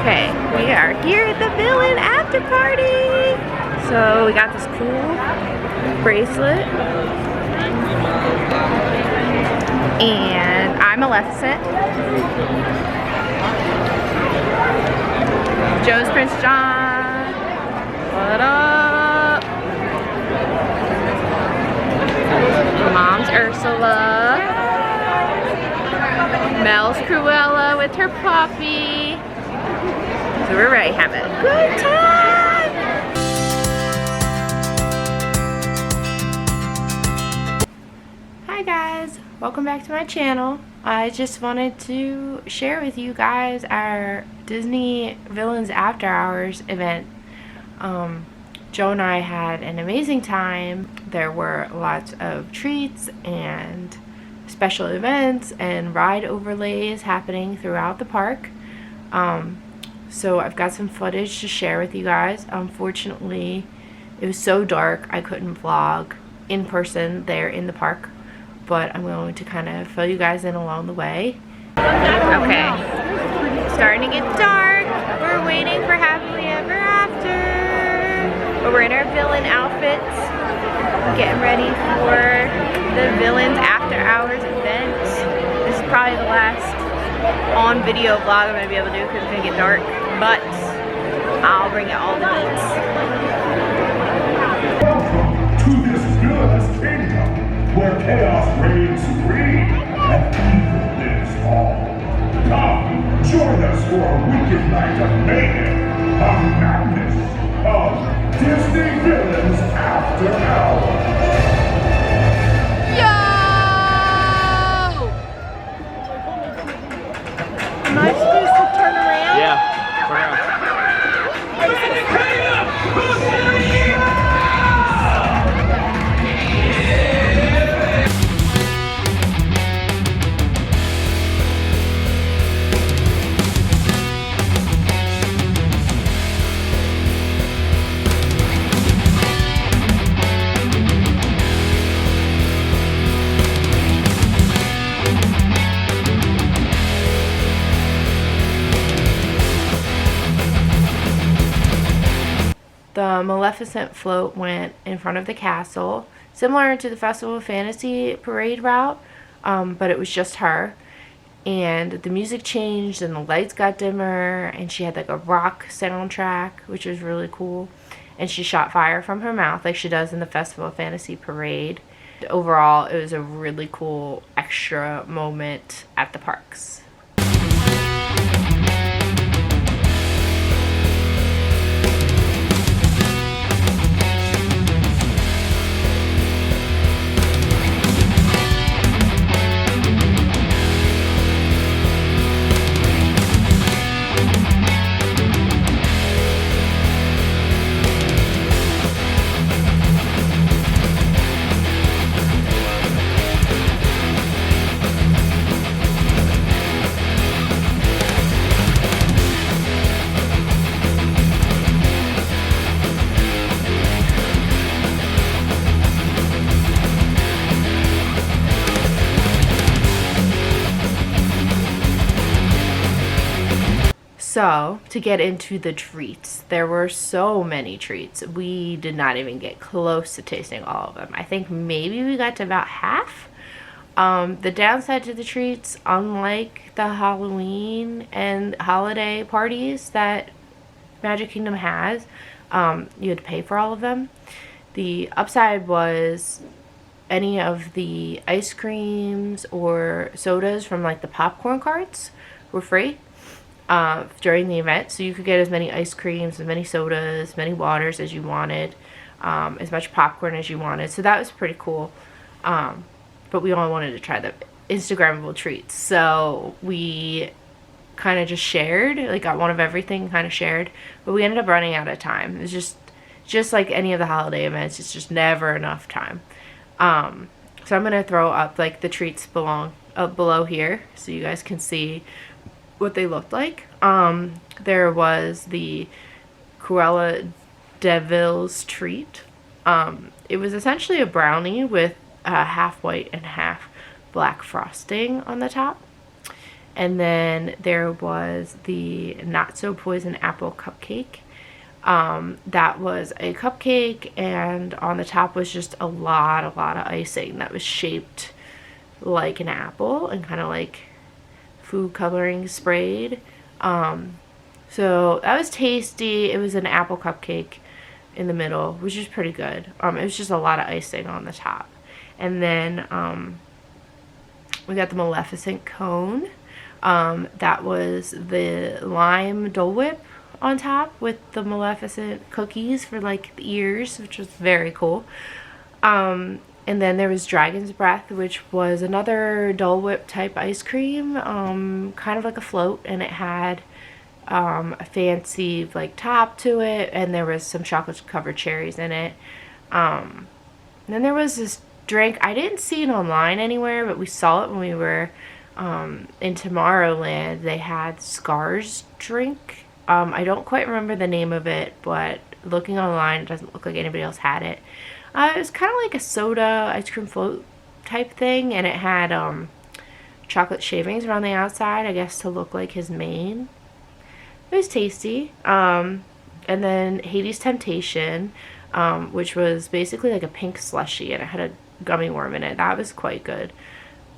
Okay, we are here at the villain after party. So we got this cool bracelet, and I'm Maleficent. Joe's Prince John. What up? Mom's Ursula. Mel's Cruella with her puppy. So we're ready to have a good time. Hi guys, welcome back to my channel. I just wanted to share with you guys our Disney Villains After Hours event. Joe and I had an amazing time. There were lots of treats and special events and ride overlays happening throughout the park. So I've got some footage to share with you guys. Unfortunately, it was so dark I couldn't vlog in person there in the park, but I'm going to kind of fill you guys in along the way. Okay, starting to get dark. We're waiting for Happily Ever After. But we're in our villain outfits, getting ready for the Villains After Hours event. This is probably the last on video vlog I'm going to be able to do because it's going to get dark, but I'll bring you all the deets. Welcome to this villainous kingdom where chaos reigns supreme and evil lives all. Come, join us for a wicked night of mayhem, of madness, of Disney Villains After Hours. Am I supposed to turn around? Yeah, turn around. The Maleficent float went in front of the castle, similar to the Festival of Fantasy parade route, but it was just her. And the music changed and the lights got dimmer, and she had like a rock soundtrack, which was really cool. And she shot fire from her mouth like she does in the Festival of Fantasy parade. Overall, it was a really cool extra moment at the parks. So, to get into the treats, there were so many treats. We did not even get close to tasting all of them. I think maybe we got to about half. The downside to the treats, unlike the Halloween and holiday parties that Magic Kingdom has, you had to pay for all of them. The upside was any of the ice creams or sodas from like the popcorn carts were free during the event, so you could get as many ice creams, as many sodas, as many waters as you wanted, as much popcorn as you wanted, so that was pretty cool. But we all wanted to try the Instagrammable treats, so we kind of just shared, like got one of everything, kind of shared, but we ended up running out of time. It was just like any of the holiday events, it's just never enough time. So I'm gonna throw up like the treats up below here so you guys can see what they looked like. There was the Cruella de Vil's treat. It was essentially a brownie with half white and half black frosting on the top. And then there was the Not So Poison Apple Cupcake. That was a cupcake, and on the top was just a lot of icing that was shaped like an apple and kind of like food coloring sprayed. So that was tasty. It was an apple cupcake in the middle, which is pretty good. It was just a lot of icing on the top. And then we got the Maleficent cone. That was the lime Dole Whip on top with the Maleficent cookies for like the ears, which was very cool. And then there was Dragon's Breath, which was another Dole Whip type ice cream, kind of like a float, and it had a fancy like top to it, and there was some chocolate covered cherries in it. And then there was this drink. I didn't see it online anywhere, but we saw it when we were in Tomorrowland. They had Scars drink. I don't quite remember the name of it, but looking online, it doesn't look like anybody else had it. It was kind of like a soda ice cream float type thing, and it had chocolate shavings around the outside, I guess to look like his mane. It was tasty. And then Hades Temptation, which was basically like a pink slushie, and it had a gummy worm in it. That was quite good.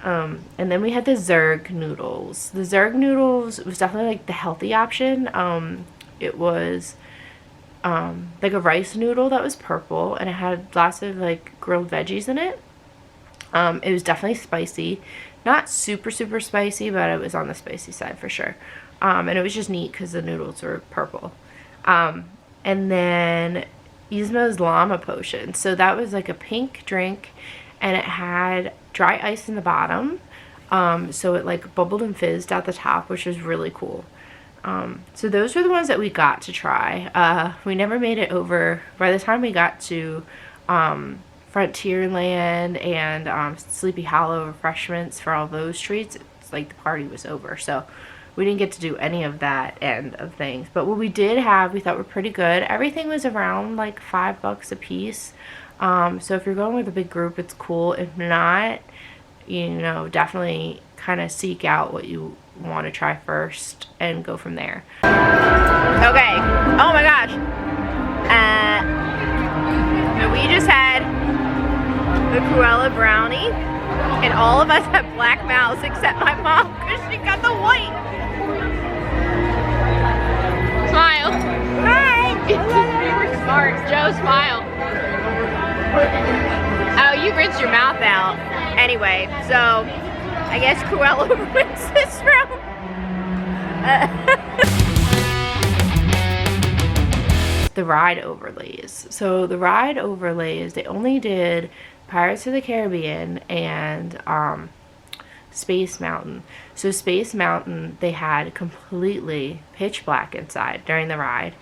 And then we had the Zerg noodles. The Zerg noodles was definitely like the healthy option. It was like a rice noodle that was purple, and it had lots of like grilled veggies in it. It was definitely spicy. Not super spicy, but it was on the spicy side for sure. And it was just neat because the noodles were purple. And then Yzma's Llama Potion. So that was like a pink drink, and it had dry ice in the bottom. So it like bubbled and fizzed at the top, which was really cool. So those were the ones that we got to try. We never made it over. By the time we got to Frontierland and Sleepy Hollow refreshments for all those treats, it's like the party was over. So we didn't get to do any of that end of things. But what we did have, we thought were pretty good. Everything was around like $5 a piece. So if you're going with a big group, it's cool. If not, you know, definitely kind of seek out what you want to try first and go from there. Okay. Oh my gosh. So we just had the Cruella brownie, and all of us have black mouths except my mom because she got the white. Smile. Hi. You were smart. Joe, smile. Oh, you rinsed your mouth out. Anyway, so I guess Cruella wins this round. The ride overlays. So the ride overlays, they only did Pirates of the Caribbean and Space Mountain. So Space Mountain, they had completely pitch black inside during the ride,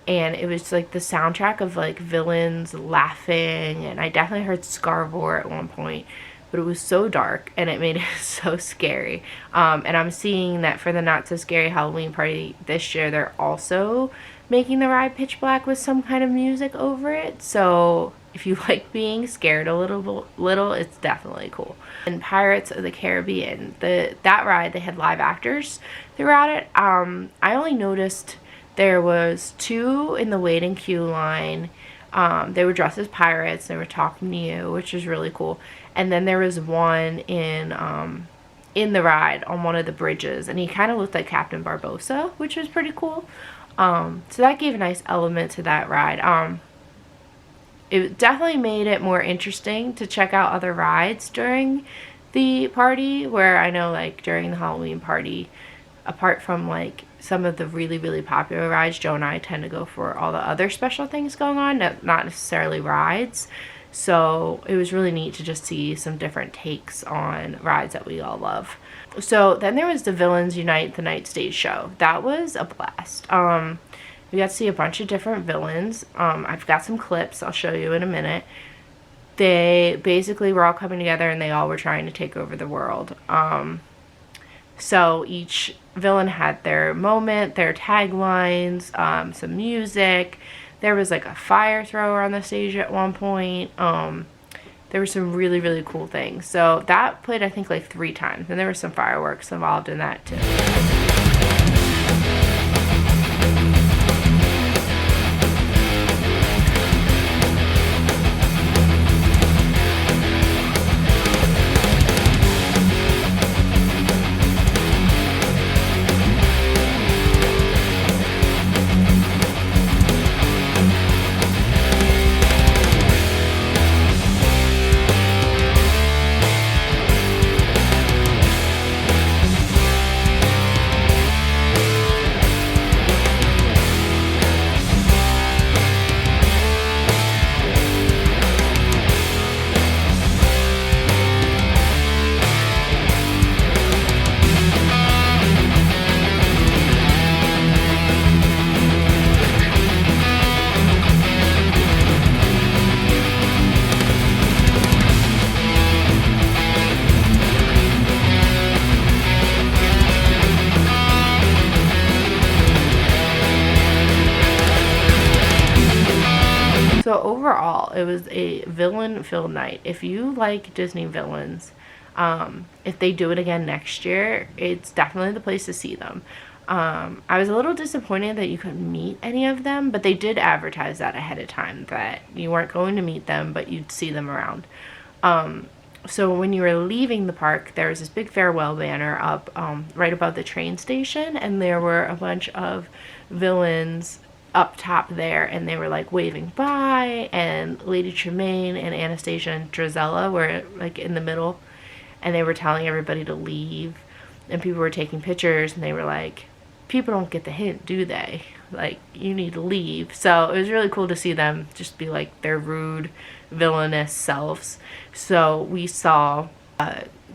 and it was like the soundtrack of like villains laughing, and I definitely heard Scarvor at one point, but it was so dark and it made it so scary. And I'm seeing that for the Not So Scary Halloween Party this year, they're also making the ride pitch black with some kind of music over it. So if you like being scared a little, it's definitely cool. And Pirates of the Caribbean, that ride, they had live actors throughout it. I only noticed there was 2 in the waiting queue line. They were dressed as pirates. They were talking to you, which was really cool. And then there was one in the ride on one of the bridges, and he kind of looked like Captain Barbossa, which was pretty cool. So that gave a nice element to that ride. It definitely made it more interesting to check out other rides during the party, where I know like during the Halloween party, apart from like some of the really popular rides, Joe and I tend to go for all the other special things going on, not necessarily rides. So it was really neat to just see some different takes on rides that we all love. So then there was the Villains Unite the Night Stage show. That was a blast. We got to see a bunch of different villains. I've got some clips I'll show you in a minute. They basically were all coming together, and they all were trying to take over the world. So each villain had their moment, their taglines, some music. There was like a fire thrower on the stage at one point. there were some really, really cool things. So that played, I think, like 3 times, and there were some fireworks involved in that too. So overall, it was a villain-filled night. If you like Disney villains, if they do it again next year, it's definitely the place to see them. I was a little disappointed that you couldn't meet any of them, but they did advertise that ahead of time, that you weren't going to meet them, but you'd see them around. So when you were leaving the park, there was this big farewell banner up right above the train station, and there were a bunch of villains up top there, and they were like waving bye, and Lady Tremaine and Anastasia and Drizella were like in the middle, and they were telling everybody to leave, and people were taking pictures, and they were like, people don't get the hint, do they? Like, you need to leave. So it was really cool to see them just be like their rude, villainous selves. So we saw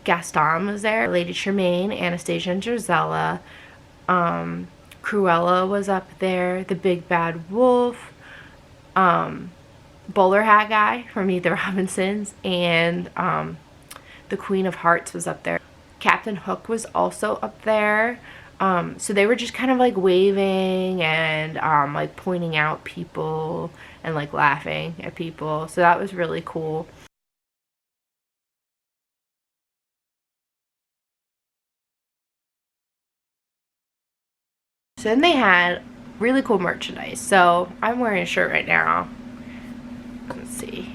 Gaston was there, Lady Tremaine, Anastasia and Drizella, Cruella was up there, the Big Bad Wolf, Bowler Hat Guy from Meet the Robinsons, and the Queen of Hearts was up there. Captain Hook was also up there. So they were just kind of like waving and like pointing out people and like laughing at people. So that was really cool. So then they had really cool merchandise. So I'm wearing a shirt right now. Let's see.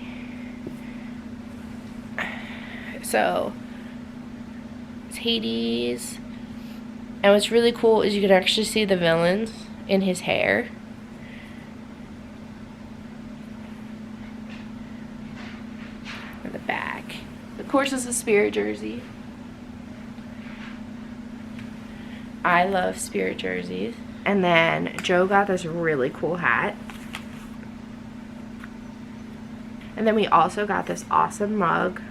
So it's Hades. And what's really cool is you can actually see the villains in his hair. In the back. Of course, it's a Spirit jersey. I love Spirit jerseys. And then Joe got this really cool hat. And then we also got this awesome mug.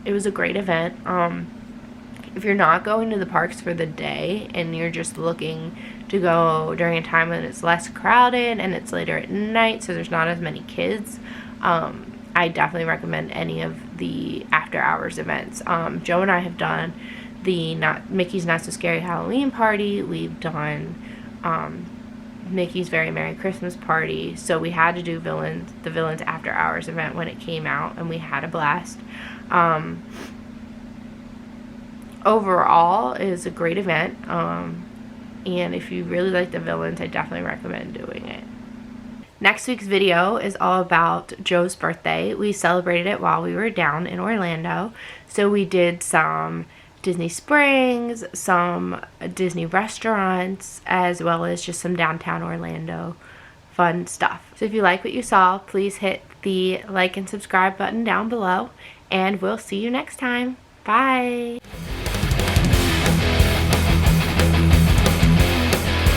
It was a great event. If you're not going to the parks for the day and you're just looking to go during a time when it's less crowded and it's later at night, so there's not as many kids, I definitely recommend any of the after hours events. Joe and I have done the Mickey's Not So Scary Halloween Party. We've done Mickey's Very Merry Christmas Party. So we had to do the Villains After Hours event when it came out, and we had a blast. Overall, it is a great event. And if you really like the villains, I definitely recommend doing it. Next week's video is all about Joe's birthday. We celebrated it while we were down in Orlando. So we did some Disney Springs, some Disney restaurants, as well as just some downtown Orlando fun stuff. So if you like what you saw, please hit the like and subscribe button down below, and we'll see you next time. Bye!